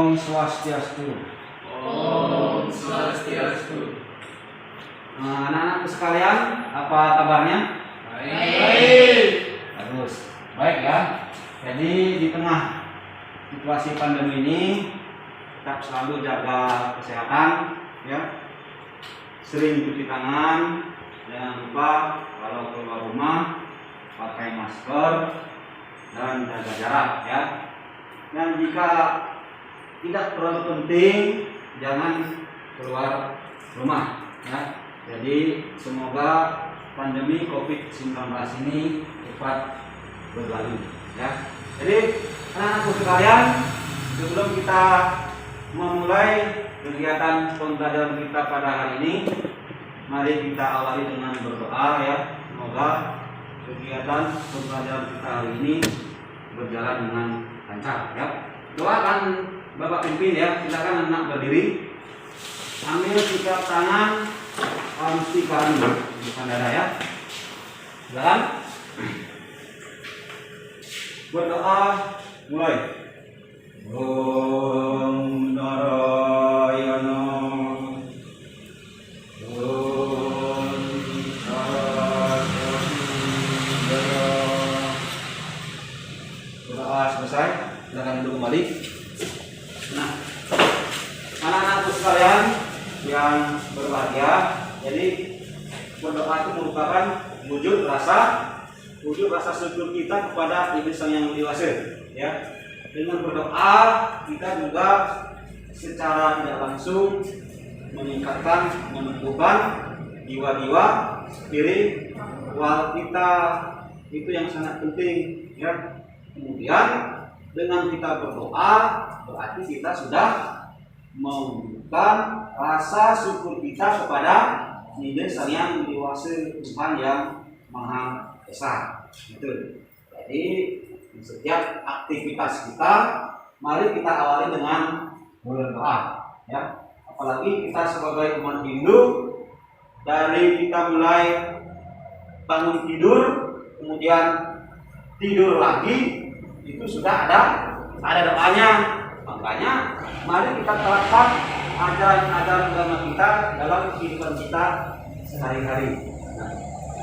Om Swastiastu. Om Swastiastu. Anak-anakku sekalian, apa kabarnya? Baik. Bagus. Baik ya. Jadi di tengah situasi pandemi ini tetap selalu jaga kesehatan ya. Sering cuci tangan, jangan lupa kalau keluar rumah pakai masker dan jaga jarak ya. Dan jika tidak terlalu penting, jangan keluar rumah ya. Jadi semoga pandemi COVID-19 ini cepat berlalu ya. Jadi anak-anakku sekalian, sebelum kita memulai kegiatan pembelajaran kita pada hari ini, mari kita awali dengan berdoa ya. Semoga kegiatan pembelajaran kita hari ini berjalan dengan lancar ya. Doakan Bapak pimpin ya. Silakan anak berdiri. Ambil sikap tangan mesti kami bukan dada ya. Silakan. Berdoa mulai. Om Narayana. Om Sarvasvara. Berdoa selesai. Silakan duduk kembali. Nah, anak-anakku sekalian yang berbahagia, jadi berdoa itu merupakan wujud rasa syukur kita kepada Ibu Sang Yang Widi ya. Dengan berdoa kita juga secara tidak langsung meningkatkan, menumbuhkan jiwa-jiwa spiritual kita, itu yang sangat penting ya. Kemudian dengan kita berdoa berarti kita sudah menunjukkan rasa syukur kita kepada Ibu Sang Yang Widi Tuhan yang Maha Esa. Gitu. Jadi setiap aktivitas kita mari kita awali dengan berdoa ya. Apalagi kita sebagai umat Hindu, dari kita mulai bangun tidur kemudian tidur lagi itu sudah ada doanya. Makanya mari kita terapkan ajaran-ajaran agama kita dalam kehidupan kita sehari-hari. Nah,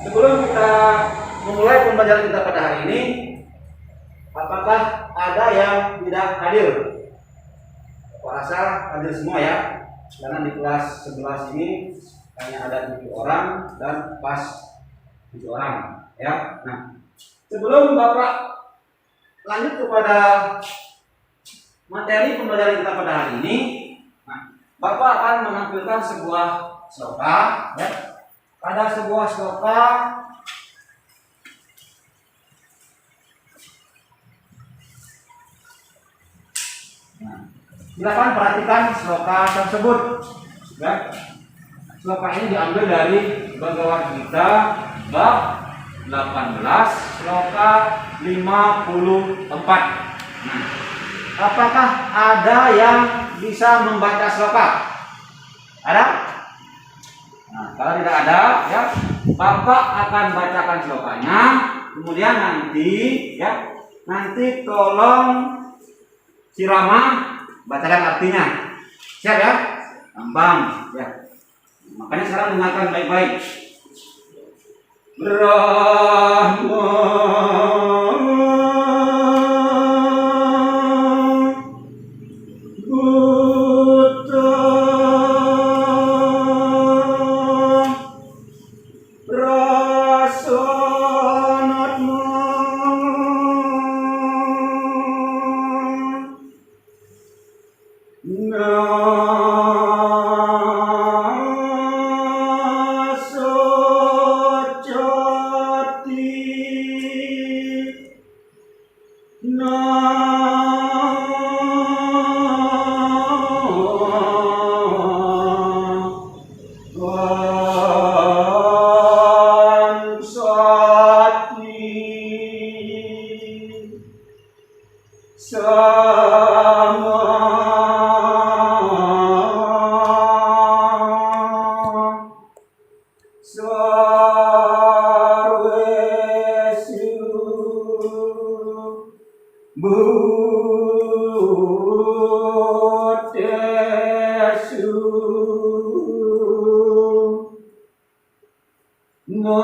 sebelum kita memulai pembelajaran kita pada hari ini, apakah ada yang tidak hadir? Aku rasa hadir semua ya. Karena di kelas 11 ini hanya ada 7 orang dan pas 7 orang ya. Nah, sebelum Bapak lanjut kepada materi pembelajaran kita pada hari ini, nah, Bapak akan menampilkan sebuah sloka ya. Ada sebuah sloka silakan perhatikan sloka tersebut ya. Sloka ini diambil dari Bhagavad Gita bab 18 sloka 54. Nah, apakah ada yang bisa membaca sloka? Ada? Nah, kalau tidak ada ya, Bapak akan bacakan slokanya, kemudian nanti tolong si Rama bacakan artinya. Siap ya? Gampang ya. Makanya sekarang dengarkan baik-baik. Brahma Mat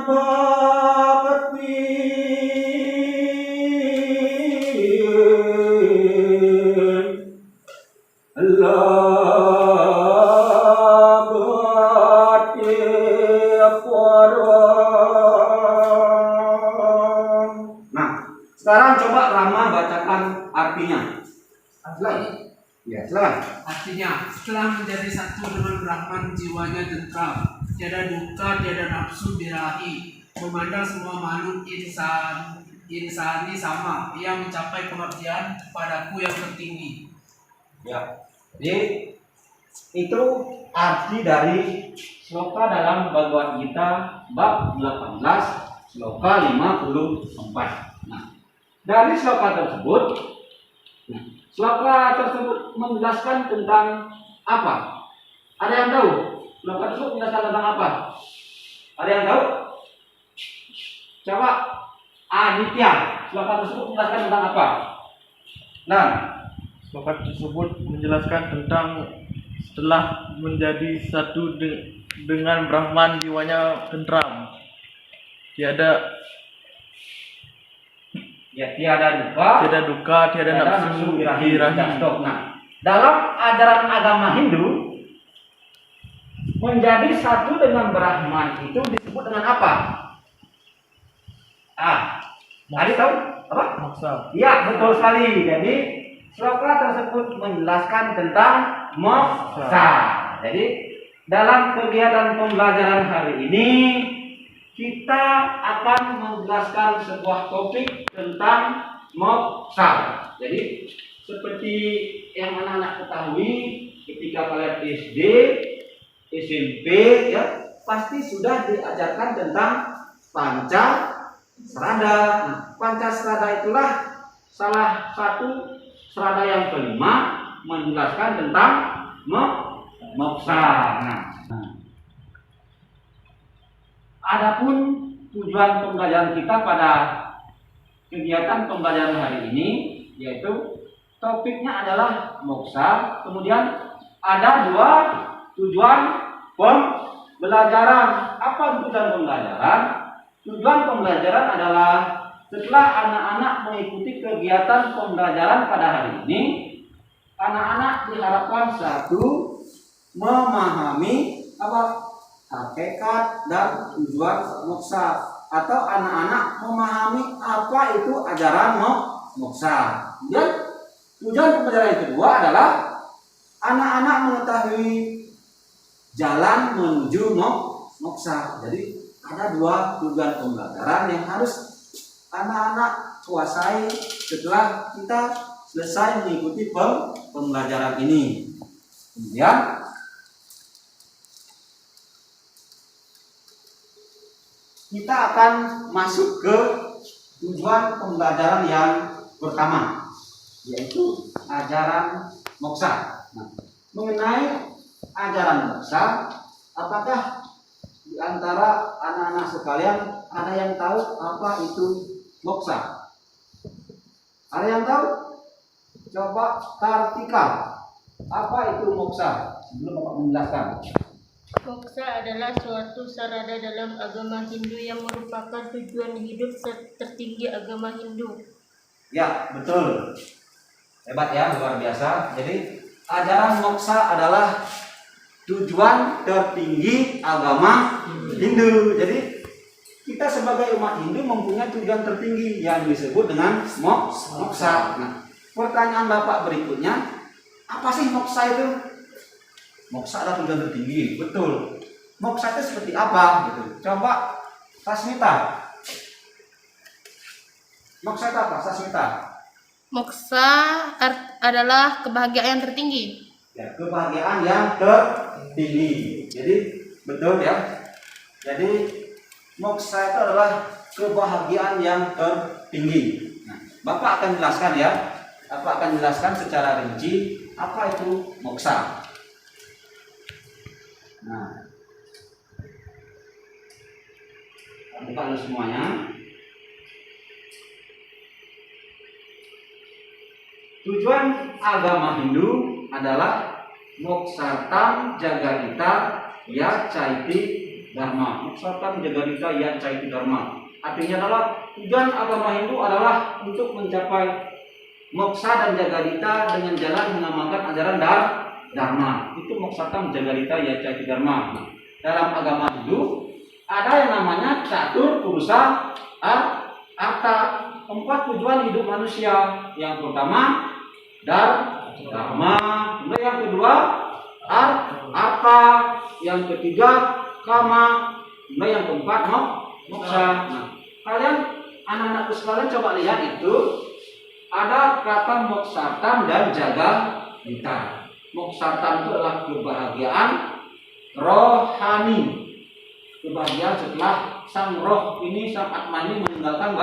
bakti Allah bakti porong. Nah, sekarang coba Rama bacakan artinya. Ya, silakan. Artinya, setelah menjadi satu dengan Brahman, jiwanya tentram, tiada duka, tiada nafsu birahi, memandang semua makhluk insani sama, ia mencapai pengertian padaku yang tertinggi. Ya. Jadi itu arti dari sloka dalam Bhagavad Gita bab 18 sloka 54. Nah, dari sloka tersebut menjelaskan tentang apa? Ada yang tahu? Sloka tersebut menjelaskan tentang apa? Ada yang tahu? Coba Aditya, sloka tersebut menjelaskan tentang apa? Nah, Sloka tersebut menjelaskan tentang setelah menjadi satu dengan Brahman jiwanya tentram. Tiada duka, tiada nafsu birahi. Nah, dalam ajaran agama Hindu menjadi satu dengan Brahman itu disebut dengan apa? Tadi tahu apa? Moksa. Iya, betul sekali. Jadi sloka tersebut menjelaskan tentang moksa. Jadi dalam kegiatan pembelajaran hari ini kita akan menjelaskan sebuah topik tentang moksa. Jadi seperti yang anak-anak ketahui ketika kalian SD, SMP ya pasti sudah diajarkan tentang Pancasrada. Nah, Pancasrada itulah salah satu serada yang kelima menjelaskan tentang moksa. Nah, adapun tujuan pembelajaran kita pada kegiatan pembelajaran hari ini yaitu topiknya adalah moksa. Kemudian ada dua tujuan pembelajaran. Apa tujuan pembelajaran? Tujuan pembelajaran adalah setelah anak-anak mengikuti kegiatan pembelajaran pada hari ini, anak-anak diharapkan satu memahami apa hakikat dan tujuan moksa, atau anak-anak memahami apa itu ajaran moksa. Dan tujuan pembelajaran yang kedua adalah anak-anak mengetahui jalan menuju moksa. Jadi ada dua tujuan pembelajaran yang harus anak-anak kuasai setelah kita selesai mengikuti pembelajaran ini. Kemudian kita akan masuk ke tujuan pembelajaran yang pertama, yaitu ajaran moksa. Nah, mengenai ajaran moksa, apakah di antara anak-anak sekalian ada yang tahu apa itu moksa? Ada yang tahu? Coba Kartika, apa itu moksa? Sebelum Bapak menjelaskan. Moksa adalah suatu sarana dalam agama Hindu yang merupakan tujuan hidup tertinggi agama Hindu. Ya, betul. Hebat ya, luar biasa. Jadi ajaran moksa adalah tujuan tertinggi agama Hindu. Jadi kita sebagai umat Hindu mempunyai tujuan tertinggi yang disebut dengan moksa. Nah, pertanyaan Bapak berikutnya, apa sih moksa itu? Moksa adalah tujuan tertinggi, betul. Moksa itu seperti apa? Gitu. Coba Sasmita. Moksa itu apa, Sasmita? Moksa adalah kebahagiaan yang tertinggi. Ya, kebahagiaan yang tertinggi. Jadi betul ya. Jadi moksa itu adalah kebahagiaan yang tertinggi. Nah, Bapak akan jelaskan ya. Bapak akan jelaskan secara rinci apa itu moksa. Nah, buka semuanya. Tujuan agama Hindu adalah moksartam jagarita ya caiti dharma. Moksatam jagadita ya caiti dharma. Artinya adalah tujuan agama Hindu adalah untuk mencapai moksa dan jagadita dengan jalan mengamalkan ajaran dharma. Itu moksatam jagadita ya caiti dharma. Nah, dalam agama Hindu ada yang namanya catur purusa arta, 4 tujuan hidup manusia. Yang pertama dharma, kemudian yang kedua arta, yang ketiga kama, kemudian yang keempat moksa. Nah, kalian anak-anakku sekalian coba lihat itu ada kata moksatam dan jagadita. Moksatam itu adalah kebahagiaan rohani, kebahagiaan setelah sang roh ini, sang atma ini meninggalkan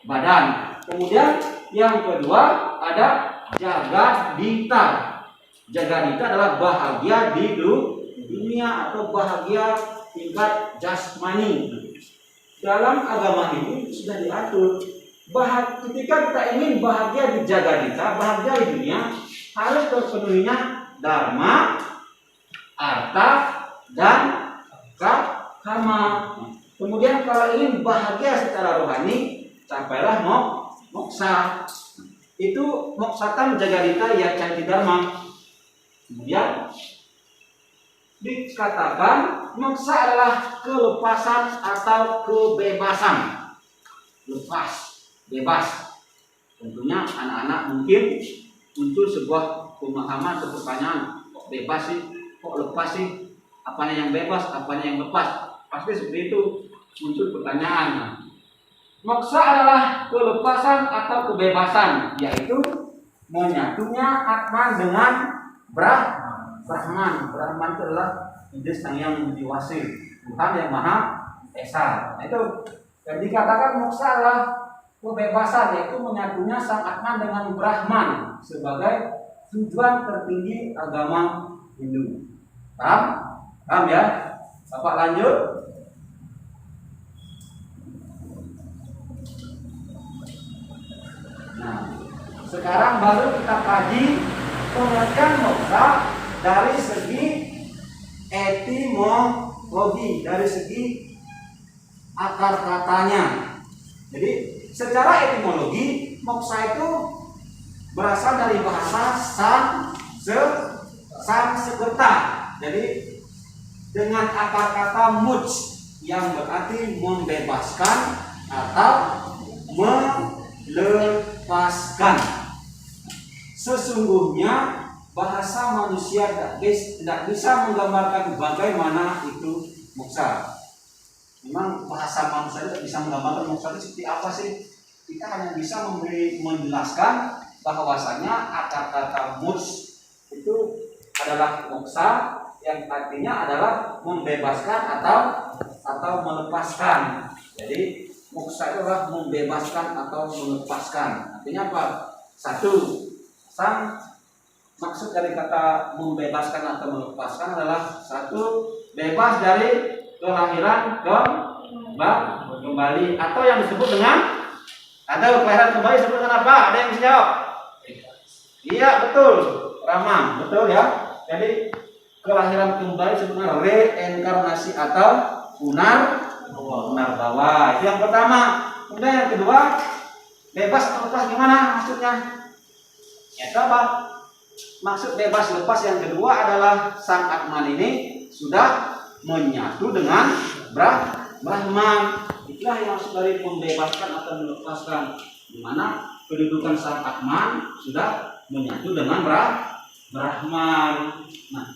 badan. Kemudian yang kedua ada jagadita. Jagadita adalah bahagia di dunia atau bahagia tingkat jasmani. Dalam agama ini sudah diatur ketika kita ingin bahagia di jagadita, bahagia di dunia, harus terpenuhinya dharma, arta, dan kama. Kemudian kalau ingin bahagia secara rohani, capailah moksa. Itu moksatam jagadita ya caiti dharma. Kemudian dikatakan moksa adalah kelepasan atau kebebasan. Lepas, bebas. Tentunya anak-anak mungkin muncul sebuah pemahaman atau pertanyaan, kok bebas sih, kok lepas sih, apanya yang bebas, apanya yang lepas. Pasti seperti itu muncul pertanyaan. Moksa adalah kelepasan atau kebebasan, yaitu menyatunya atman dengan Brahman. Brahman itu adalah ide sang yang diwasil, Tuhan yang Maha Esa. Nah, itu dan dikatakan moksa adalah kebebasan, yaitu menyatunya sang atman dengan Brahman sebagai tujuan tertinggi agama Hindu. Paham ya? Bapak lanjut. Nah, sekarang baru kita kaji pengertian moksa dari segi etimologi, dari segi akar katanya. Jadi secara etimologi moksa itu berasal dari bahasa Sanskerta. Jadi dengan akar kata muj yang berarti membebaskan atau melepaskan. Sesungguhnya bahasa manusia tidak bisa menggambarkan bagaimana itu moksa. Memang bahasa manusia tidak bisa menggambarkan moksa itu seperti apa sih. Kita hanya bisa menjelaskan bahwasanya akar kata muj itu adalah moksa, yang artinya adalah membebaskan atau melepaskan. Jadi moksa itu adalah membebaskan atau melepaskan. Artinya apa? Satu, maksud dari kata membebaskan atau melepaskan adalah satu, bebas dari kelahiran kembali, atau yang disebut dengan kelahiran kembali disebut dengan apa? Ada yang bisa jawab? Iya, betul, Rama, betul ya. Jadi kelahiran kembali disebut dengan reinkarnasi atau punar bawa. Itu yang pertama. Kemudian yang kedua, bebas atau lepas gimana maksudnya? Ya apa? Maksud bebas lepas yang kedua adalah sang atman ini sudah menyatu dengan Brahman. Itulah yang maksud dari membebaskan atau melepaskan, di mana kedudukan sang atman sudah menyatu dengan Brahman. Nah,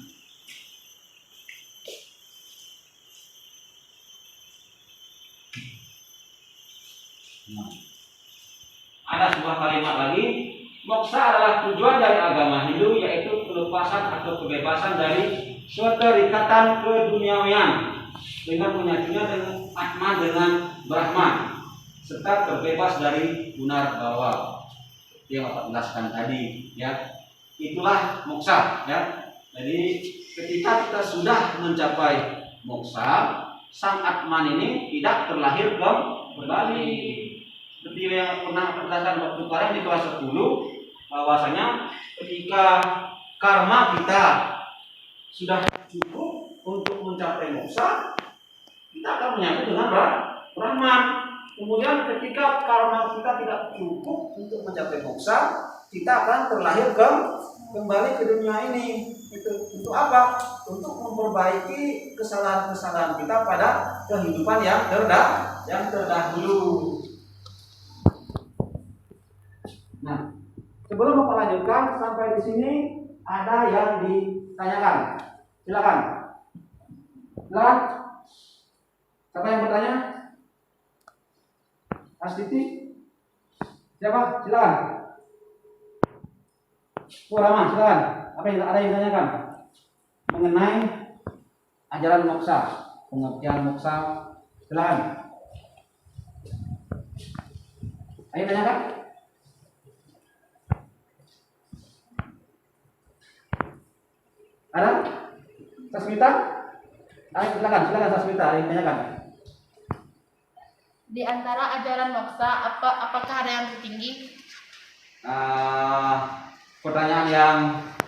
ada sebuah kalimat lagi. Moksa adalah tujuan dari agama Hindu, yaitu kelepasan atau kebebasan dari keterikatan keduniawian dengan menyatunya dengan atma dengan Brahman, serta terbebas dari punar bawa. Seperti yang Bapak jelaskan tadi, ya. Itulah moksa, ya. Jadi ketika kita sudah mencapai moksa, sang atman ini tidak terlahir kembali. Seperti yang pernah penjelasan waktu kemarin di kelas 10, bahwasanya ketika karma kita sudah cukup untuk mencapai moksa, kita akan menyatu dengan Brahman. Kemudian ketika karma kita tidak cukup untuk mencapai moksa, kita akan terlahir kembali ke dunia ini. Untuk apa? Untuk memperbaiki kesalahan-kesalahan kita pada kehidupan yang terdahulu. Nah, sebelum Bapak lanjutkan sampai di sini ada yang ditanyakan. Silakan. Silakan. Siapa yang bertanya? Astiti? Siapa? Silakan. Rama, silakan. Apa yang ada yang ditanyakan mengenai ajaran moksa, pengertian moksa? Silakan. Ayo tanyakan. Ada? Sasmita? Ayo silakan Sasmita, ayo tanyakan. Di antara ajaran moksa, apakah ada yang tertinggi? Pertanyaan yang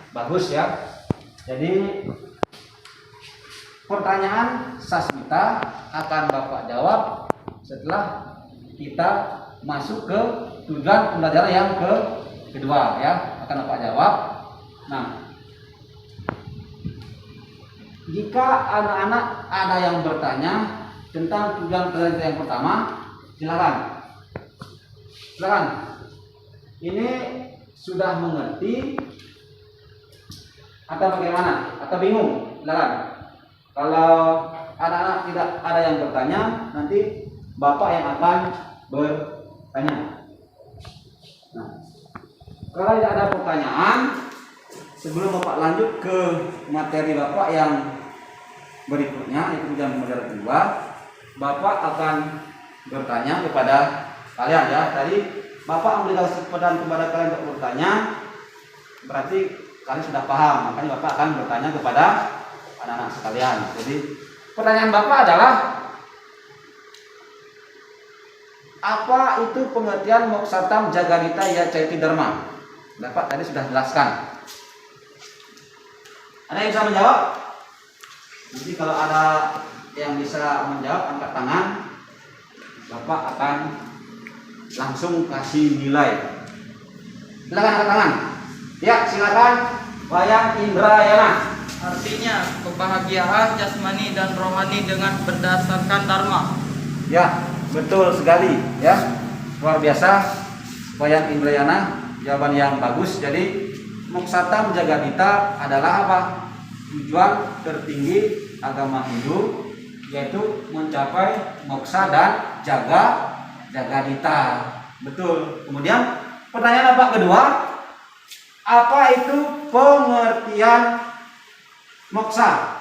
bagus ya. Jadi pertanyaan Sasmita akan Bapak jawab setelah kita masuk ke tujuan pembelajaran yang kedua ya. Akan Bapak jawab. Nah, jika anak-anak ada yang bertanya tentang tujuan pelajaran yang pertama, silakan. Silakan. Ini sudah mengerti atau bagaimana? Atau bingung? Silakan. Kalau anak-anak tidak ada yang bertanya, nanti Bapak yang akan bertanya. Nah, kalau tidak ada pertanyaan, sebelum Bapak lanjut ke materi Bapak yang berikutnya, itu tujuan pembelajaran kedua, Bapak akan bertanya kepada kalian ya. Tadi Bapak memberikan kesempatan kepada kalian untuk bertanya, berarti kalian sudah paham. Makanya Bapak akan bertanya kepada anak-anak sekalian. Jadi pertanyaan Bapak adalah, apa itu pengertian moksatam jagadita ya caiti dharma? Bapak tadi sudah jelaskan. Ada yang bisa menjawab? Jadi kalau ada yang bisa menjawab, angkat tangan. Bapak akan langsung kasih nilai. Silakan angkat tangan. Ya, silakan. Wayang Indrayana. Artinya kebahagiaan jasmani dan rohani dengan berdasarkan dharma. Ya, betul sekali ya. Luar biasa. Wayang Indrayana, jawaban yang bagus. Jadi moksatam jagadita adalah apa? Tujuan tertinggi agama Hindu, yaitu mencapai moksa dan jagadita. Betul. Kemudian pertanyaan Bapak kedua, apa itu pengertian moksa?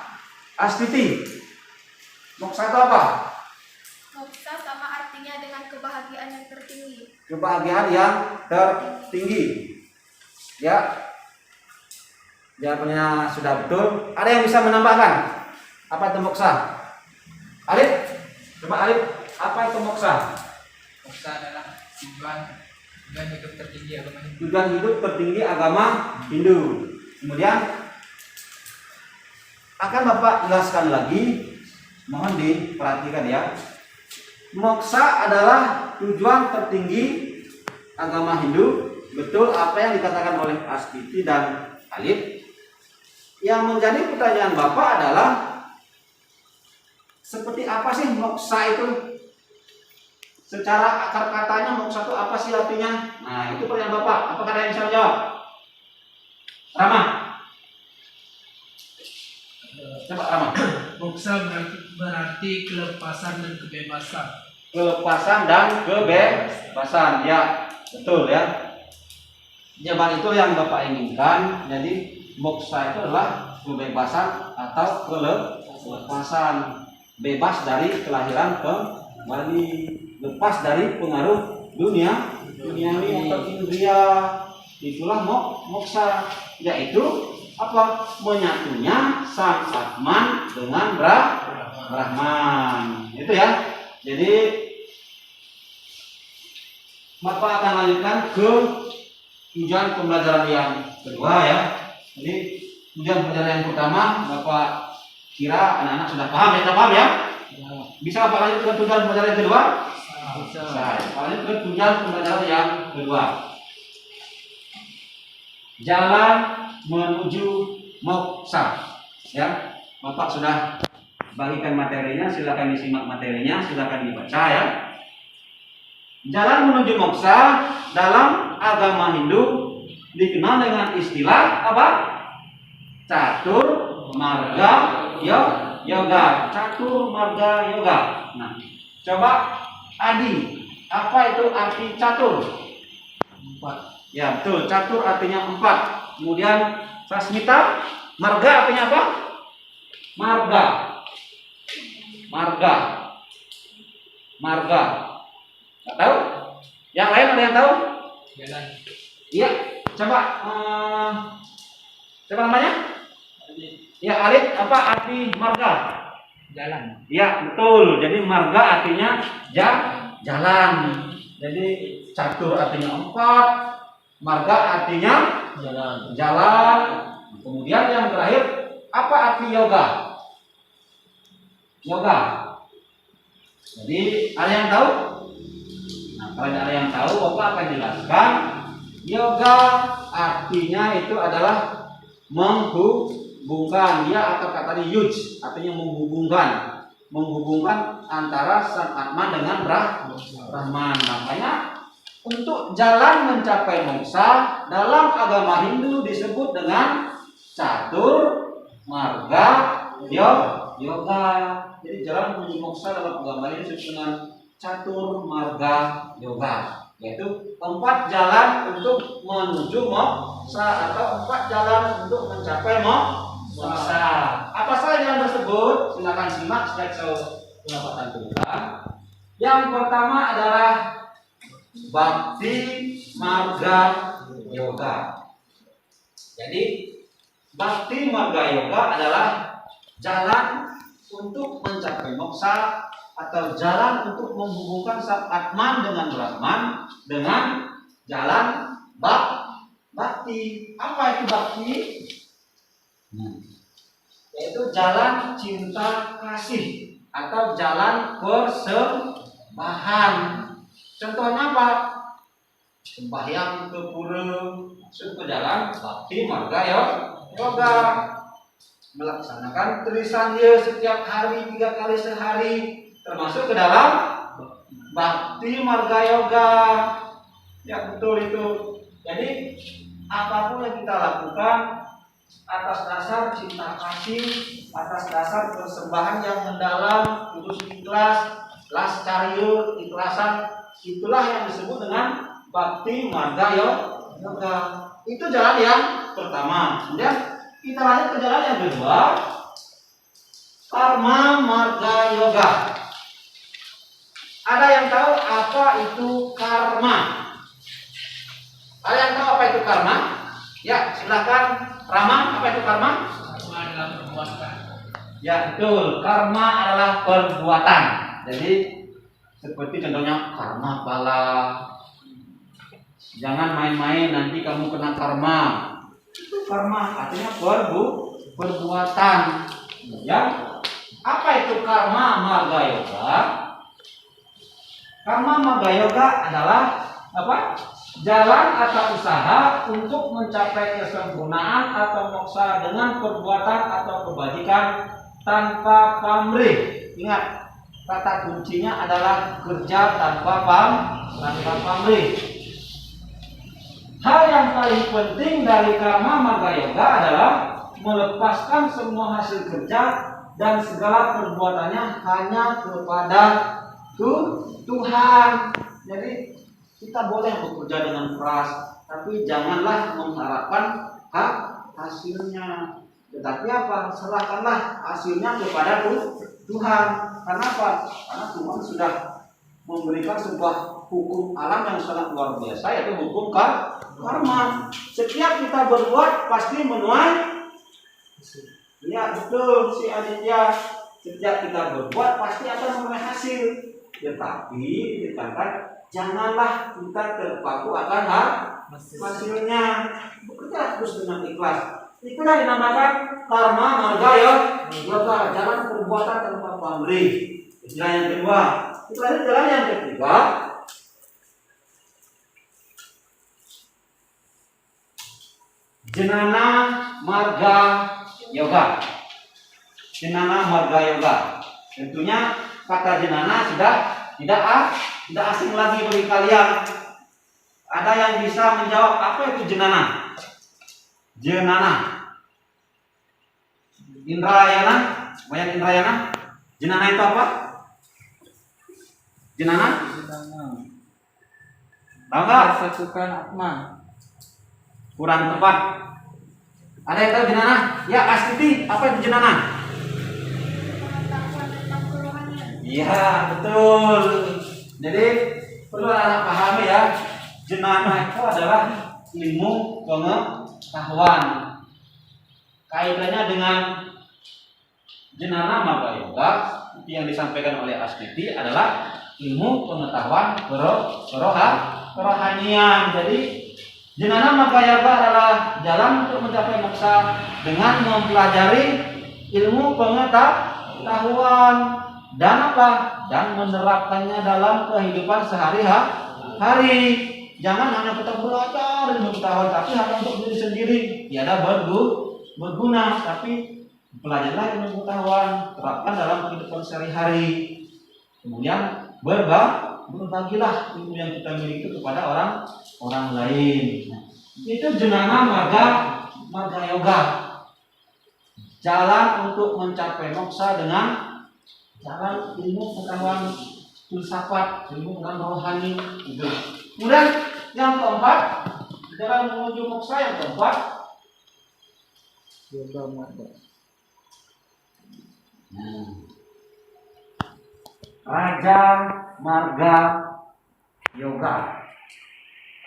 Astiti, moksa itu apa? Moksa sama artinya dengan kebahagiaan yang tertinggi. Kebahagiaan yang tertinggi. Ya, jawabannya sudah betul. Ada yang bisa menambahkan? Apa itu moksa? Alif, coba Alif, apa itu moksa? Moksa adalah tujuan hidup tertinggi agama Hindu. Tujuan hidup tertinggi agama Hindu. Kemudian akan Bapak jelaskan lagi, mohon diperhatikan ya. Moksa adalah tujuan tertinggi agama Hindu. Betul apa yang dikatakan oleh Astiti dan Alif. Yang menjadi pertanyaan Bapak adalah, seperti apa sih moksa itu? Secara akar katanya moksa itu apa sih artinya? Nah, itu pertanyaan Bapak. Apakah ada yang bisa menjawab? Rama. Coba Rama. Moksa berarti kelepasan dan kebebasan. Kelepasan dan kebebasan. Ya, betul ya. Jawaban itu yang Bapak inginkan. Jadi moksa itu adalah kebebasan atau kelepasan, bebas dari kelahiran kembali, lepas dari pengaruh dunia ini atau indria. Itulah moksa, yaitu apa? Menyatunya sang Atman dengan Brahman. Itu ya. Jadi Bapak akan lanjutkan ke tujuan pembelajaran yang kedua ya. Jadi tujuan pembelajaran yang pertama Bapak Kira anak-anak sudah paham ya? Sudah paham ya? Bisa apa lanjut ke tunjangan pembelajaran yang kedua? Bisa. Lanjut ke tunjangan pembelajaran yang kedua. Jalan menuju moksa. Ya, Bapak sudah bagikan materinya, silakan disimak materinya, silakan dibaca ya. Jalan menuju moksa dalam agama Hindu dikenal dengan istilah apa? Catur marga yoga. Catur marga yoga. Nah, coba Adi, apa itu arti catur? 4. Ya, betul. Catur artinya 4. Kemudian Sasmita, marga artinya apa? Marga. Nggak tahu? Yang lain ada yang tahu? Jalan. Iya. Coba siapa namanya? Ya, Alif, apa arti marga? Jalan. Ya, betul. Jadi marga artinya jalan. Jadi catur artinya 4, marga artinya jalan. Kemudian yang terakhir, apa arti yoga? Yoga. Jadi ada yang tahu? Nah, kalau ada yang tahu, Bapak akan jelaskan. Yoga artinya itu adalah menghubungkan. Dia atau katanya yuj, artinya menghubungkan antara Sang Atman dengan Brahman. Makanya untuk jalan mencapai moksa dalam agama Hindu disebut dengan catur marga yoga. Jadi jalan menuju moksa dalam agama Hindu disebut dengan catur marga yoga, yaitu 4 jalan untuk menuju moksa atau 4 jalan untuk mencapai moksa. Apa saja yang tersebut? Silakan simak slide pendapatan kita. Yang pertama adalah Bhakti Marga Yoga. Jadi Bhakti Marga Yoga adalah jalan untuk mencapai moksa atau jalan untuk menghubungkan Sang Atman dengan Brahman dengan jalan Bhakti. Apa itu Bhakti? Yaitu jalan cinta kasih atau jalan persembahan. Contohnya apa? Sembahyang ke pura, masuk ke jalan Bhakti Marga Yoga. Melaksanakan Trisandya setiap hari 3 kali sehari, termasuk ke dalam Bhakti Marga Yoga. Ya, betul itu. Jadi apapun yang kita lakukan atas dasar cinta kasih, atas dasar persembahan yang mendalam, tulus ikhlas, lascaryo, ikhlasan, itulah yang disebut dengan Bhakti Marga Yoga. Itu jalan yang pertama. Kemudian kita lanjut ke jalan yang kedua, Karma Marga Yoga. Ada yang tahu apa itu karma? Ada yang tahu apa itu karma? Ya, silakan Rama, apa itu karma? Karma adalah perbuatan. Ya, betul. Karma adalah perbuatan. Jadi seperti contohnya karma bala. Jangan main-main, nanti kamu kena karma. Itu karma artinya perbuatan. Ya. Apa itu karma marga yoga? Karma marga yoga adalah apa? Jalan atau usaha untuk mencapai kesempurnaan atau moksa dengan perbuatan atau kebajikan tanpa pamrih. Ingat, kata kuncinya adalah kerja tanpa pamrih. Hal yang paling penting dari karma marga yoga adalah melepaskan semua hasil kerja dan segala perbuatannya hanya kepada Tuhan. Jadi kita boleh bekerja dengan keras, tapi janganlah mengharapkan hasilnya. Tetapi apa? Serahkanlah hasilnya kepada Tuhan. Karena apa? Karena Tuhan sudah memberikan sebuah hukum alam yang sangat luar biasa, yaitu hukum karma. Setiap kita berbuat pasti menuai. Ya, betul si Aditya. Setiap kita berbuat pasti akan menuai hasil. Tetapi dikatakan janganlah kita terpaku akan hasilnya. Bekerja terus dengan ikhlas. Itulah dinamakan karma marga yoga, jalan perbuatan tanpa pamrih. Istilah yang kedua. Jalan yang ketiga, jenana marga yoga. Jenana marga yoga. Tentunya kata jenana sudah tidak asing lagi bagi kalian. Ada yang bisa menjawab apa itu jenana? Jenana. Indrayana, banyak Indrayana. Jenana itu apa? Jenana? Tahu nggak? Persatukan atma. Kurang tepat. Ada yang tahu jenana? Ya, Astuti, apa itu jenana? Pengetahuan tentang kerohanian. Iya, betul. Jadi perlu anak pahami ya. Jenana itu adalah ilmu pengetahuan. Kaitannya dengan jenana marga yoga yang disampaikan oleh Astuti adalah ilmu pengetahuan kerohanian. Jadi jenana marga yoga adalah jalan untuk mencapai moksa dengan mempelajari ilmu pengetahuan dan apa? Dan menerapkannya dalam kehidupan sehari-hari. Jangan hanya kita belajar ilmu pengetahuan tapi hanya untuk diri sendiri, tiada berguna. Tapi pelajarilah ilmu pengetahuan, terapkan dalam kehidupan sehari-hari. Kemudian berbagilah ilmu yang kita miliki kepada orang lain. Nah, itu jenana marga yoga. Jalan untuk mencapai moksa dengan jalan ilmu pengetahuan filsafat, ilmu pengetahuan rohani. Gitu. Kemudian yang keempat, jalan menuju moksa yang keempat, Yoga marga. Raja Marga Yoga.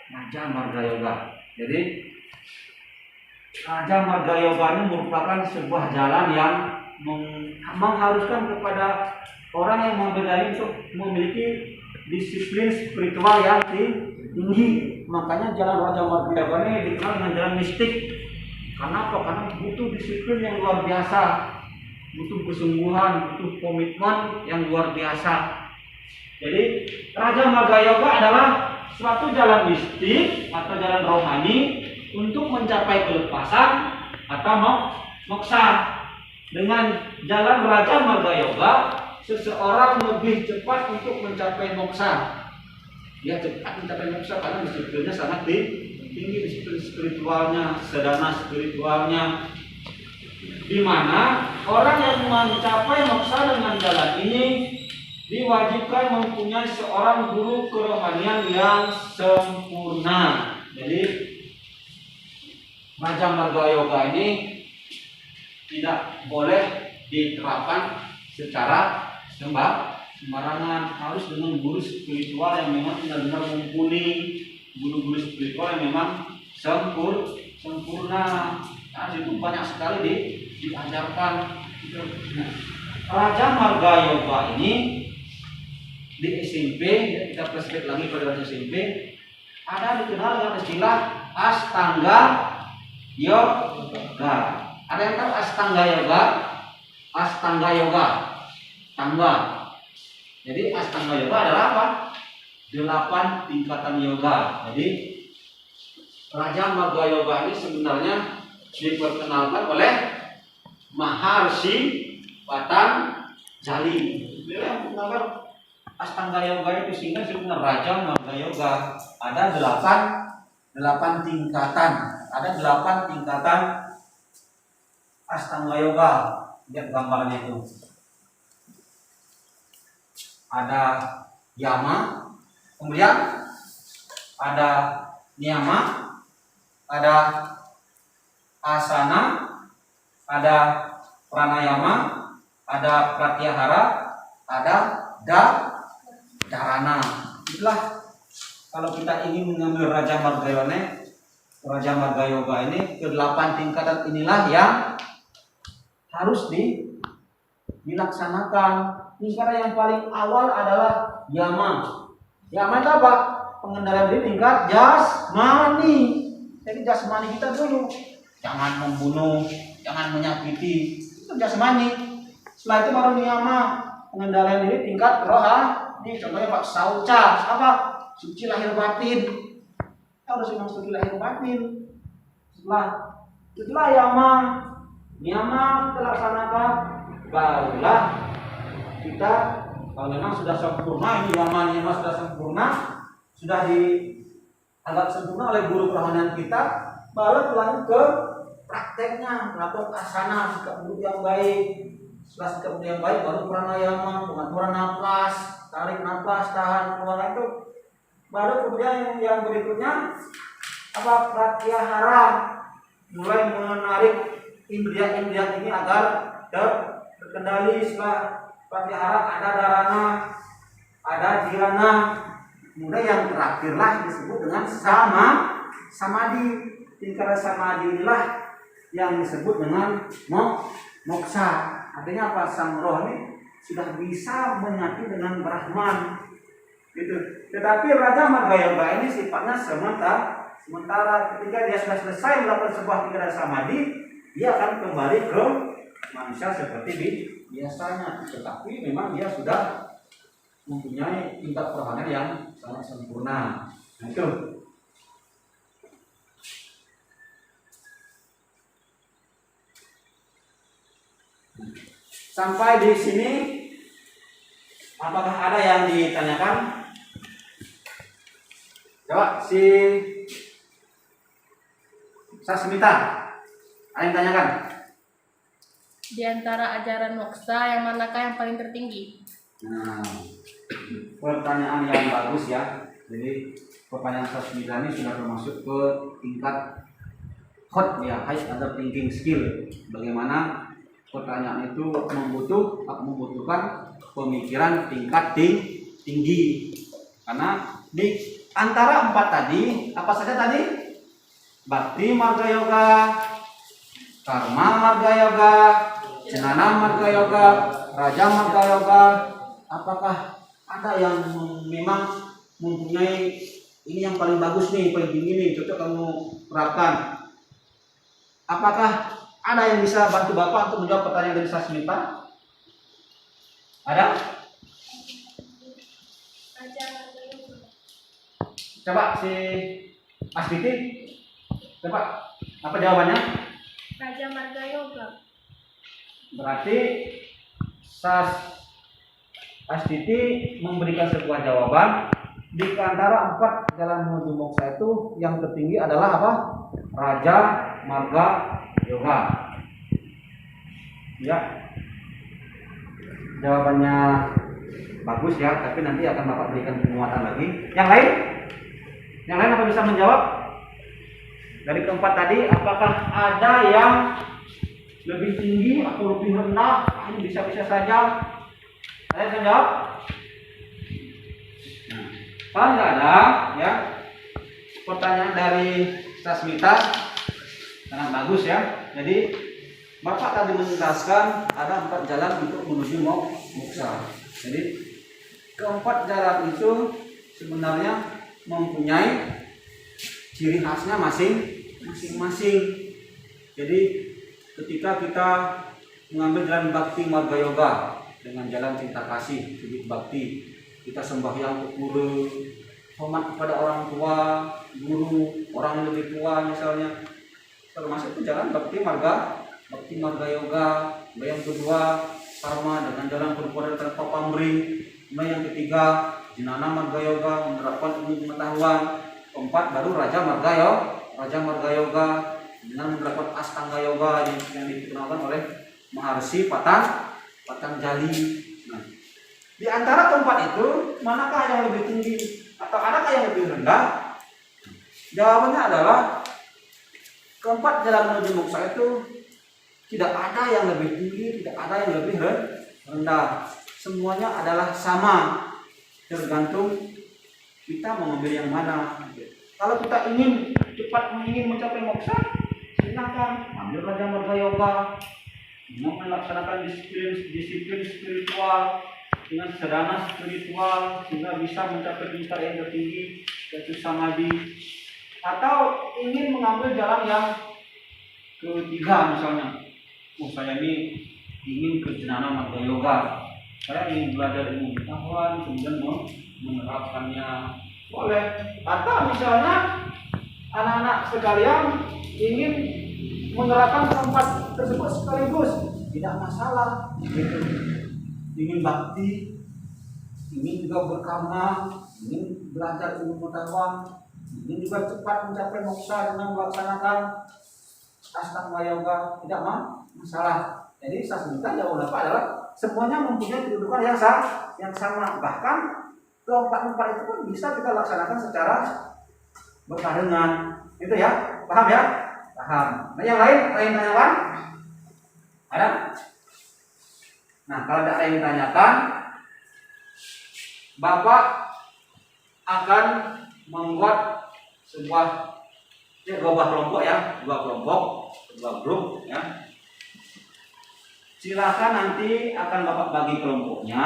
Raja Marga Yoga. Jadi Raja Marga Yoga ini merupakan sebuah jalan yang mengharuskan kepada orang yang membedai untuk memiliki disiplin spiritual yang tinggi. Makanya jalan Raja Marga Yoga ini dikenal dengan jalan mistik. Karena apa? Karena butuh disiplin yang luar biasa, butuh kesungguhan, butuh komitmen yang luar biasa. Jadi Raja Marga Yoga adalah suatu jalan mistik atau jalan rohani untuk mencapai kelepasan atau moksa. Dengan jalan Raja Marga Yoga, seseorang lebih cepat untuk mencapai moksa. Dia cepat mencapai moksa karena disiplinnya sangat tinggi, disiplin spiritualnya, sadhana spiritualnya. Di mana orang yang mencapai moksa dengan jalan ini diwajibkan mempunyai seorang guru kerohanian yang sempurna. Jadi Raja Marga Yoga ini tidak boleh diterapkan secara sembarangan, harus dengan guru spiritual yang memang benar-benar mumpuni, guru-guru spiritual yang memang sempurna. Nah, itu banyak sekali diajarkan. Nah, Raja Marga Yoga ini di SMP, kita flashback lagi pada SMP, ada dikenal dengan istilah Astanga Yoga. Ada yang tahu Astanga Yoga? Astanga Yoga, tangga. Jadi Astanga Yoga adalah apa? 8 tingkatan yoga. Jadi Raja Marga Yoga ini sebenarnya diperkenalkan oleh Maharshi Patanjali. Beliau yang mengenalkan Astanga Yoga itu sehingga disebut Raja Marga Yoga. Ada 8 tingkatan. Ada 8 tingkatan Astanga Yoga. Lihat gambarnya itu. Ada yama, kemudian ada niyama, ada asana, ada pranayama, ada pratyahara, ada dharana. Itulah kalau kita ingin mengambil Raja Marga Yoga ini, ke-8 tingkatan inilah yang harus dilaksanakan. Tingkatan yang paling awal adalah yama. Yama itu apa? Pengendalian diri tingkat jasmani. Jadi jasmani kita dulu. jangan membunuh, jangan menyakiti. Itu jasmani. Setelah itu baru niyama, pengendalian diri tingkat rohani. Contohnya Pak Sauca, apa? Suci lahir batin. Kita harus memang suci lahir batin. Setelah yama, niyama kita laksanakan, barulah kita kalau memang sudah sempurna, ini yama sudah sempurna, sudah dianggap sempurna oleh guru kerohanian kita, baru lanjut ke prakteknya, melakukan asana, sikap duduk yang baik. Setelah sikap duduk yang baik, baru pranayama, pengaturan napas, tarik napas, tahan, keluar itu. Baru kemudian yang berikutnya apa? Pratyahara, mulai menarik indria-indria ini agar terkendali. Setelah pratyahara ada dharana, ada jirana. Kemudian yang terakhirlah disebut dengan samadhi. Tingkat samadhi inilah yang disebut dengan moksa. Artinya apa? Sang roh ini sudah bisa menyatu dengan Brahman. Gitu. Tetapi Raja Marga Yoga ini sifatnya sementara. Ketika dia sudah selesai melakukan sebuah tingkat samadhi, dia akan kembali ke manusia seperti biasanya. Tetapi memang dia sudah mempunyai tingkat kerohanian yang sangat sempurna. Nah, itu. Sampai di sini, apakah ada yang ditanyakan? Coba si Sasmita, ada yang tanyakan? Di antara ajaran moksa, yang manakah yang paling tertinggi? Nah, pertanyaan yang bagus ya. Jadi pertanyaan Sasmita ini sudah termasuk ke tingkat hot ya, high under thinking skill. Bagaimana pertanyaan itu membutuhkan pemikiran tingkat tinggi. Karena di antara empat tadi, apa saja tadi? Bhakti Marga Yoga, Karma Marga Yoga, Jnana Marga Yoga, Raja Marga Yoga. Apakah ada yang memang mempunyai ini yang paling bagus nih, paling tinggi nih, cocok kamu terapkan? Apakah ada yang bisa bantu Bapak untuk menjawab pertanyaan dari Sasmita? Ada? Coba si Astiti, coba apa jawabannya? Raja Marga Yoga. Berarti Astiti memberikan sebuah jawaban. Di antara 4 jalan menuju moksa itu yang tertinggi adalah apa? Raja Marga Yoga. Ya. Jawabannya bagus ya, tapi nanti akan Bapak berikan penguatan lagi. Yang lain? Yang lain apa bisa menjawab? Dari keempat tadi, apakah ada yang lebih tinggi atau lebih rendah? Ini bisa-bisa saja. Ada yang bisa jawab? Nah, kalau nggak ada, ya. Pertanyaan dari Sasmita sangat bagus ya. Jadi Bapak tadi menjelaskan ada 4 jalan untuk menuju moksa. Jadi keempat jalan itu sebenarnya mempunyai ciri khasnya masing-masing. Jadi ketika kita mengambil jalan Bhakti Marga Yoga dengan jalan cinta kasih, sujud bakti, kita sembahyang untuk guru, hormat kepada orang tua, guru, orang yang lebih tua misalnya, termasuk itu jalan Bhakti Marga Yoga. Yang kedua sama dengan jalan perbuatan tanpa pamrih. Yang ketiga Jnana Marga Yoga, menerapkan ilmu pengetahuan. Keempat baru Raja Marga Yoga dengan menerapkan Astanga Yoga yang dikenalkan oleh Maharshi Patanjali. Nah, di antara keempat itu manakah yang lebih tinggi atau adakah yang lebih rendah? Jawabannya adalah keempat jalan menuju moksa itu tidak ada yang lebih tinggi, tidak ada yang lebih rendah. Semuanya adalah sama, tergantung kita mengambil yang mana. Kalau kita ingin mencapai moksa, silakan ambil Raja Marga Yoga, melaksanakan disiplin spiritual dengan sadhana spiritual sehingga bisa mencapai tingkat yang tertinggi yaitu samadhi. Atau ingin mengambil jalan yang ketiga misalnya, saya ini ingin ke Jnana Marga Yoga, saya ingin belajar ilmu pengetahuan kemudian menerapkannya, boleh. Atau misalnya anak-anak sekalian ingin menerapkan tempat tersebut sekaligus, tidak masalah gitu. Ingin bakti, ingin juga berkarma, ingin belajar ilmu pengetahuan, ingin juga cepat mencapai moksa dengan melaksanakan Astanga Yoga, tidak masalah. Jadi sasmita jauh apa adalah semuanya mempunyai kedudukan yang sama. Bahkan keempat-empat itu pun bisa kita laksanakan secara berbarengan. Itu ya, paham ya? Paham. Nah yang lain tanyakan? Ada? Nah kalau tidak ada yang ditanyakan, Bapak akan membuat sebuah dua kelompok ya, dua grup ya. Silakan nanti akan Bapak bagi kelompoknya,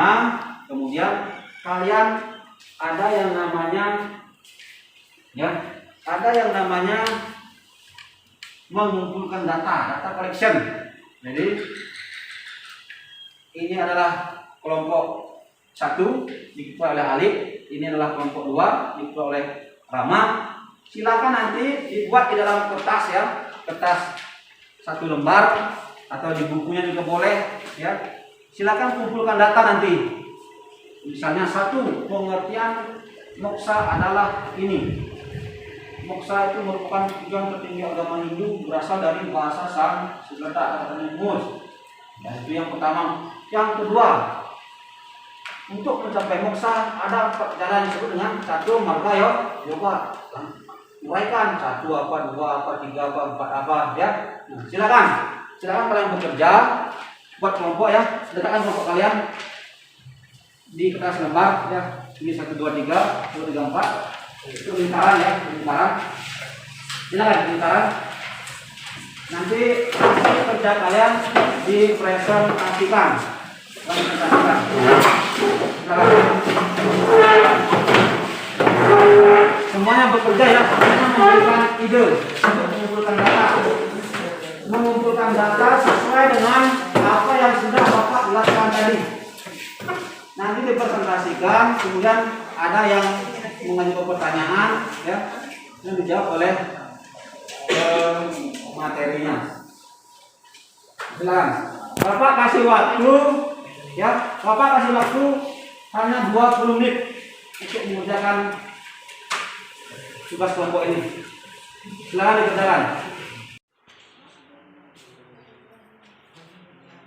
kemudian kalian ada yang namanya mengumpulkan data collection. Jadi ini adalah kelompok 1 diketuai oleh Alif, ini adalah kelompok 2 diketuai oleh Rama. Silakan nanti dibuat di dalam kertas ya, kertas 1 lembar atau di bukunya juga boleh ya. Silakan kumpulkan data nanti. Misalnya 1, pengertian moksa adalah ini. Moksa itu merupakan tujuan tertinggi agama Hindu, berasal dari bahasa Sanskerta atau Mus. Ya, itu yang pertama. Yang kedua, untuk mencapai moksa ada 4 jalan disebut dengan Catu Marga Yoga. Uraikan 1 apa, 2 apa, 3 apa, 4 apa ya. Nah, silakan kalian bekerja buat kelompok ya. Letakkan kelompok kalian di kertas lembar ya. Ini 1 2 3 1 2 3 4. Itu lingkaran ya, lingkaran. Silakan lingkaran. Nanti kerja kalian dipresentasikan. Semuanya bekerja ya, mengumpulkan ide untuk mengumpulkan data sesuai dengan apa yang sudah Bapak lakukan tadi. Nanti dipresentasikan, kemudian ada yang mengajukan pertanyaan ya, yang dijawab oleh materinya. Silakan. Bapak kasih waktu ya, Bapak kasih waktu hanya 20 menit untuk mengerjakan tugas kelompok ini. Silakan dikerjakan.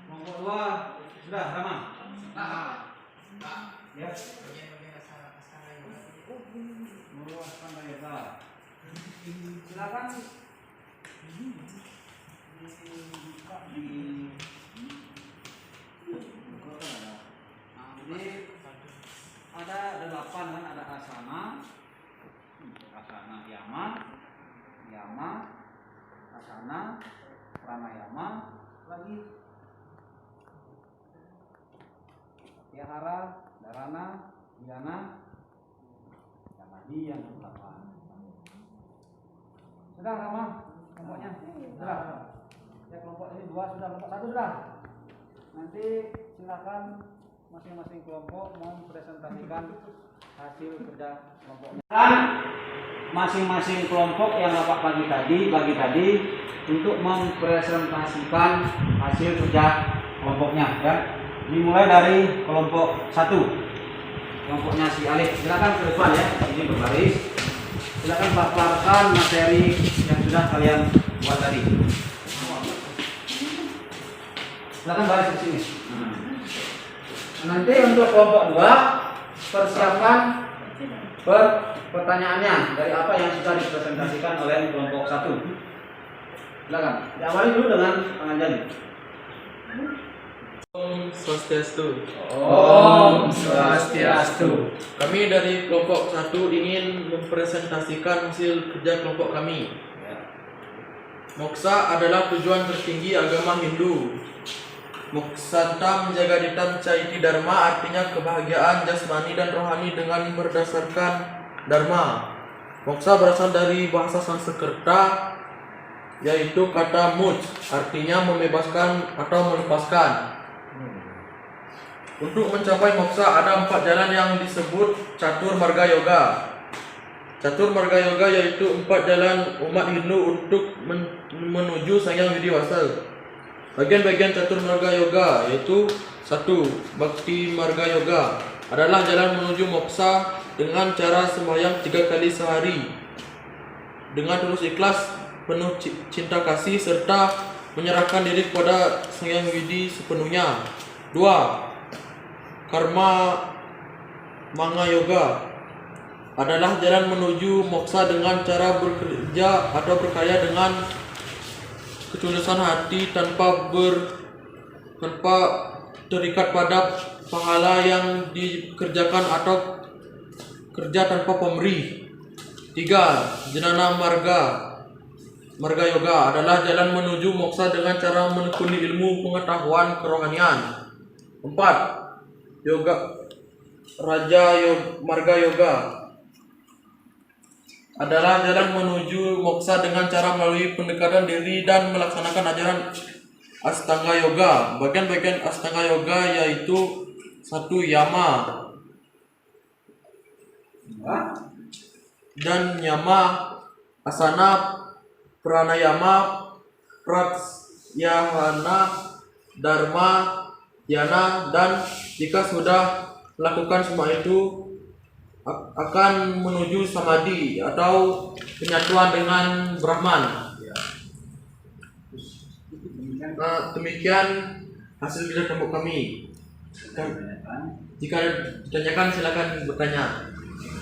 Kelompok 2 sudah Rama? Ya. Silakan. Ini ada 8 kan, ada asana, yama, asana, pranayama, lagi yahara, dharana, dhyana, samadhi yang ke-8. Sudah Rama kelompoknya? Sudah. Ya kelompok ini 2 sudah, kelompok 1 sudah. Nanti silakan masing-masing kelompok mempresentasikan hasil kerja kelompoknya. Dan masing-masing kelompok yang Bapak bagi tadi untuk mempresentasikan hasil kerja kelompoknya ya. Dimulai dari kelompok 1. Kelompoknya si Alif. Silakan ke depan ya. Ini berbaris. Silakan paparkan materi yang sudah kalian buat tadi. Silakan baris di sini. Nanti untuk kelompok 2 persiapkan pertanyaannya dari apa yang sudah dipresentasikan oleh kelompok 1. Silakan. Diawali dulu dengan pengajian. Om Swastiastu. Om Swastiastu. Kami dari kelompok 1 ingin mempresentasikan hasil kerja kelompok kami. Moksa adalah tujuan tertinggi agama Hindu. Moksanta menjaga ditam caiti dharma, artinya kebahagiaan jasmani dan rohani dengan berdasarkan dharma. Moksa berasal dari bahasa Sanskerta yaitu kata muj, artinya membebaskan atau melepaskan. Untuk mencapai moksa ada 4 jalan yang disebut catur marga yoga. Catur marga yoga yaitu 4 jalan umat Hindu untuk menuju Sang Hyang Widiwasa. Bagian-bagian catur marga yoga yaitu 1. Bhakti marga yoga adalah jalan menuju moksa dengan cara sembahyang 3 kali sehari dengan tulus ikhlas, penuh cinta kasih serta menyerahkan diri kepada Sang Hyang Widi sepenuhnya. 2. Karma Manga Yoga adalah jalan menuju moksa dengan cara bekerja atau berkarya dengan ketulusan hati tanpa terikat pada pahala yang dikerjakan atau kerja tanpa pemberi. 3. Jnana Marga Yoga adalah jalan menuju moksa dengan cara menekuni ilmu pengetahuan kerohanian. 4. Marga Yoga adalah jalan menuju moksa dengan cara melalui pendekatan diri dan melaksanakan ajaran Astanga Yoga. Bagian-bagian Astanga Yoga yaitu 1. Yama dan Nyama, Asana, Pranayama, Pratyahana, Dharma, Dhyana, dan jika sudah melakukan semua itu akan menuju samadhi atau penyatuan dengan Brahman. Demikian hasil belajar kelompok kami. Jika ditanyakan silakan bertanya.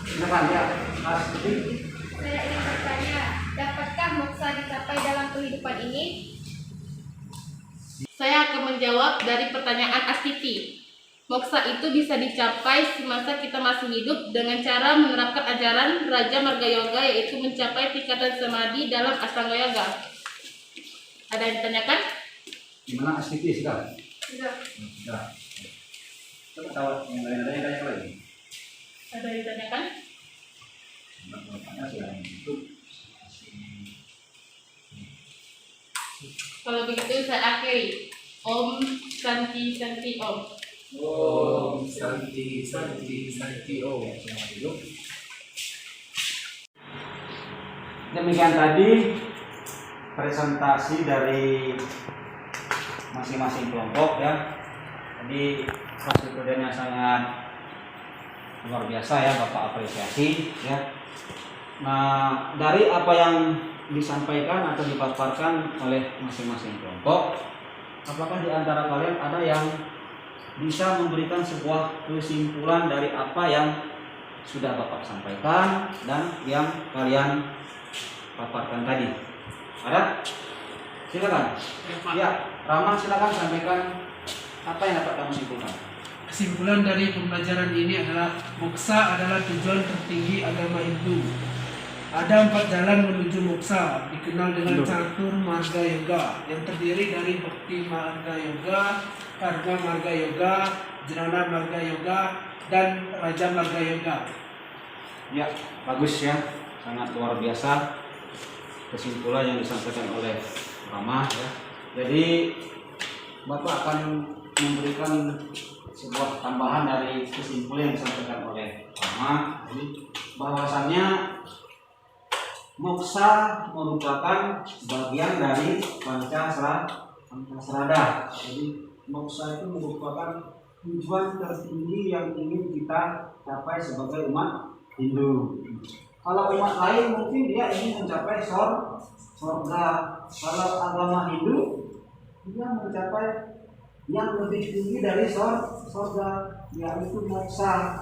Silakan ya. Saya ingin bertanya, dapatkah moksa dicapai dalam kehidupan ini? Saya akan menjawab dari pertanyaan Astiti. Moksa itu bisa dicapai semasa kita masih hidup dengan cara menerapkan ajaran Raja Marga Yoga, yaitu mencapai tingkatan samadhi dalam Astanga Yoga. Ada yang ditanyakan? Gimana Astiti sudah? Sudah. Sudah. Coba tahu yang lain ada yang tanya lagi. Ada yang ditanyakan? Kalau begitu saya akhiri. Om Santi Santi Om. Om Santi Santi Santi Om. Demikian tadi presentasi dari masing-masing kelompok ya. Jadi hasil kerjanya sangat luar biasa ya, Bapak apresiasi ya. Nah, dari apa yang disampaikan atau dipaparkan oleh masing-masing kelompok, apakah di antara kalian ada yang bisa memberikan sebuah kesimpulan dari apa yang sudah Bapak sampaikan dan yang kalian paparkan tadi? Ada? Silakan. Ya, Rahman silakan sampaikan apa yang dapat kamu simpulkan. Kesimpulan dari pembelajaran ini adalah moksa adalah tujuan tertinggi agama Hindu. Ada 4 jalan menuju moksa, dikenal dengan catur marga yoga, yang terdiri dari bhakti marga yoga, karma marga yoga, jnana marga yoga, dan raja marga yoga. Ya, bagus ya, sangat luar biasa kesimpulan yang disampaikan oleh Rama ya. Jadi Bapak akan memberikan sebuah tambahan dari kesimpulan yang disampaikan oleh Rama. Jadi bahwasannya moksa merupakan bagian dari Pancasrada. Jadi moksa itu merupakan tujuan tertinggi yang ingin kita capai sebagai umat Hindu. Kalau umat lain mungkin dia ingin mencapai surga. Kalau agama Hindu dia mencapai yang lebih tinggi dari surga, yaitu moksa.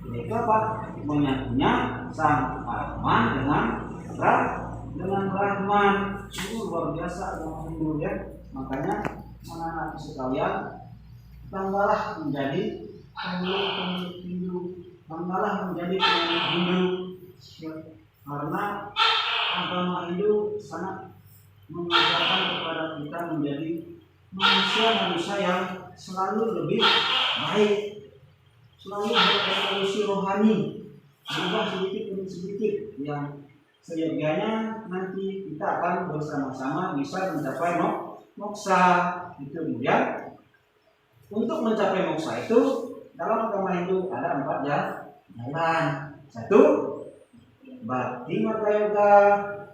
Mereka Pak menyatunya Sang Brahman dengan Brahman. Itu luar biasa agama Hindu ya. Makanya anak-anak sekalian, tanggalah menjadi pemilik Hindu, tanggalah menjadi pemilik Hindu ya. Karena agama Hindu sangat mengajarkan kepada kita menjadi manusia yang selalu lebih baik, selalu berevolusi rohani, berubah sedikit demi sedikit, yang seyogianya nanti kita akan bersama-sama bisa mencapai moksa. Itu kemudian untuk mencapai moksa itu dalam agama Hindu ada 4 jalan. 1, Bhakti Marga Yoga.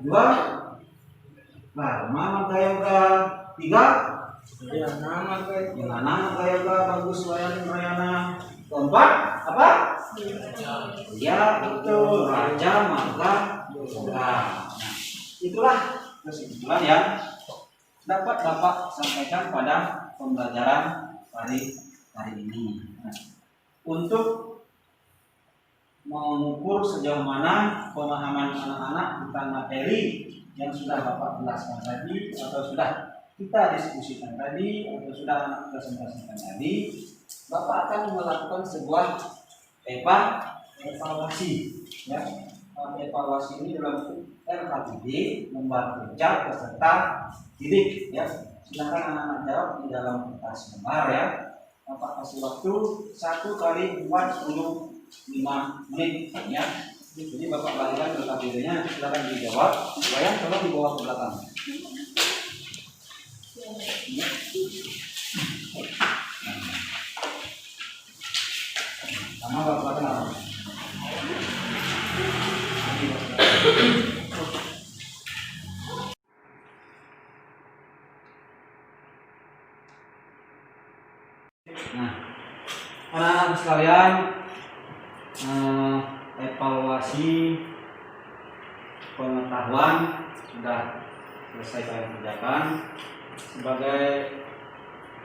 2, Karma Marga Yoga. 3, Jnana Marga Yoga. Bagus, Rayana. 4, apa? Ya, betul, Raja Marga Yoga. Itulah kesimpulan yang dapat Bapak sampaikan pada pembelajaran hari ini. Untuk mengukur sejauh mana pemahaman anak-anak tentang materi yang sudah Bapak jelaskan tadi, atau sudah kita diskusikan tadi, atau sudah anak presentasikan tadi, Bapak akan melakukan sebuah evaluasi. Ya. Evaluasi ini dalam bentuk RKTD, lembar kerja peserta didik. Ya. Silakan anak-anak jawab di dalam kertas lembar ya. Bapak kasih waktu 1 kali 45 menit ya. Jadi Bapak bagikan RKTD-nya, silakan dijawab. Bayang tolong dibawa ke belakang. Sama Bapak kenal. Nah, anak-anak sekalian, evaluasi pengetahuan sudah selesai saya kerjakan. Sebagai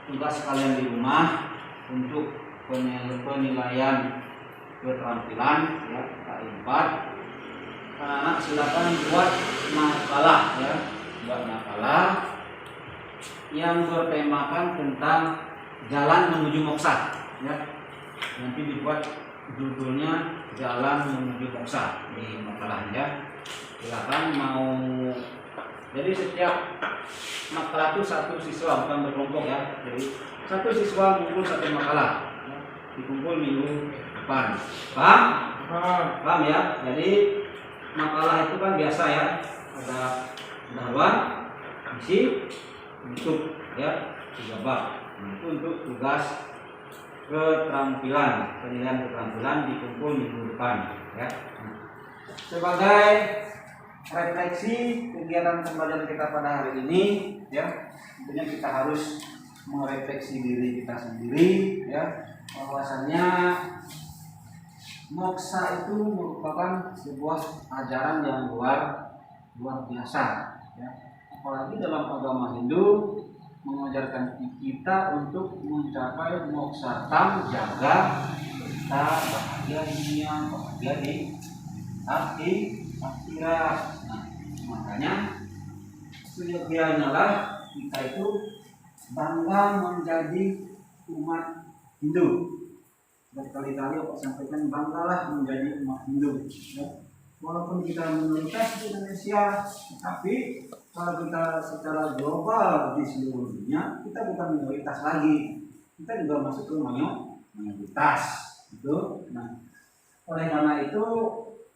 tugas kalian di rumah untuk penilaian keterampilan ya, K4, anak-anak silakan buat makalah ya, buat makalah yang bertemakan tentang jalan menuju moksa ya. Nanti dibuat judulnya jalan menuju moksa di makalah ya. Silakan mau, jadi setiap makalah itu 1 siswa, bukan berkelompok ya. Jadi 1 siswa kumpul 1 makalah ya. Dikumpul minggu depan. Paham? Paham ya. Jadi makalah itu kan biasa ya, ada pendahuluan, isi, penutup ya, 3 bab. Nah, itu untuk tugas keterampilan, penilaian keterampilan dikumpul minggu depan ya. Sebagai refleksi kegiatan pembelajaran kita pada hari ini ya, tentunya kita harus merefleksi diri kita sendiri ya, bahwasannya moksa itu merupakan sebuah ajaran yang luar biasa ya. Apalagi dalam agama Hindu mengajarkan kita untuk mencapai moksa tam, jaga kita bahagia di dunia, bahagia di akhirat. Nah, makanya seyogianya lah kita itu bangga menjadi umat Hindu. Berkali-kali aku sampaikan, banggalah menjadi umat Hindu ya. Walaupun kita minoritas di Indonesia, tapi kalau kita secara global di seluruh dunia, kita bukan minoritas lagi, kita juga masuk ke mayoritas gitu. Nah, oleh karena itu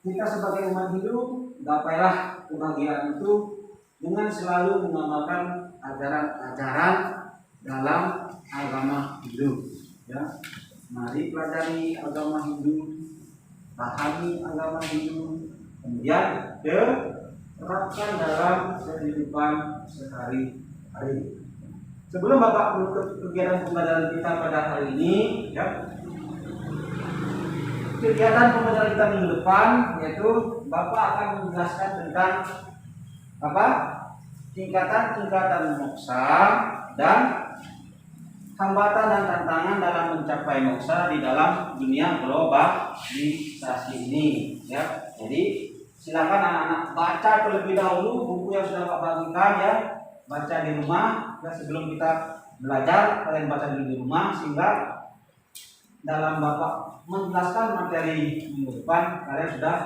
kita sebagai umat Hindu gapailah kebahagiaan itu dengan selalu mengamalkan ajaran-ajaran dalam agama Hindu ya. Mari pelajari agama Hindu, pahami agama Hindu, kemudian terapkan dalam kehidupan sehari-hari. Sebelum Bapak menutup kegiatan pembelajaran kita pada hari ini ya, kegiatan pembelajaran kita minggu depan yaitu Bapak akan menjelaskan tentang apa? Tingkatan-tingkatan moksa dan hambatan dan tantangan dalam mencapai moksa di dalam dunia globalisasi ini ya. Jadi silakan anak-anak baca terlebih dahulu buku yang sudah Bapak bagikan ya, baca di rumah ya, sebelum kita belajar kalian baca dulu di rumah, sehingga dalam Bapak menjelaskan materi minggu depan kalian sudah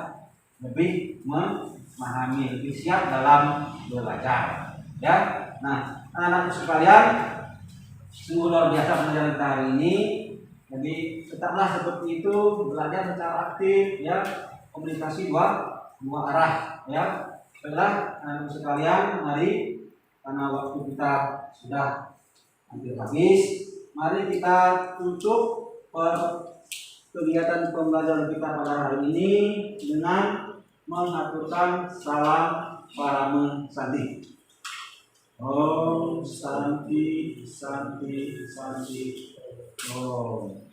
lebih memahami, lebih siap dalam belajar ya. Nah, anak-anak sekalian, sungguh luar biasa pembelajaran kita hari ini. Jadi tetaplah seperti itu, belajar secara aktif ya, komunikasi dua arah ya. Baiklah, anak sekalian, mari karena waktu kita sudah hampir habis, mari kita tutup kegiatan pembelajaran kita pada hari ini dengan mengaturkan salam Parame Santi. Om Santi, Santi, Santi. Om.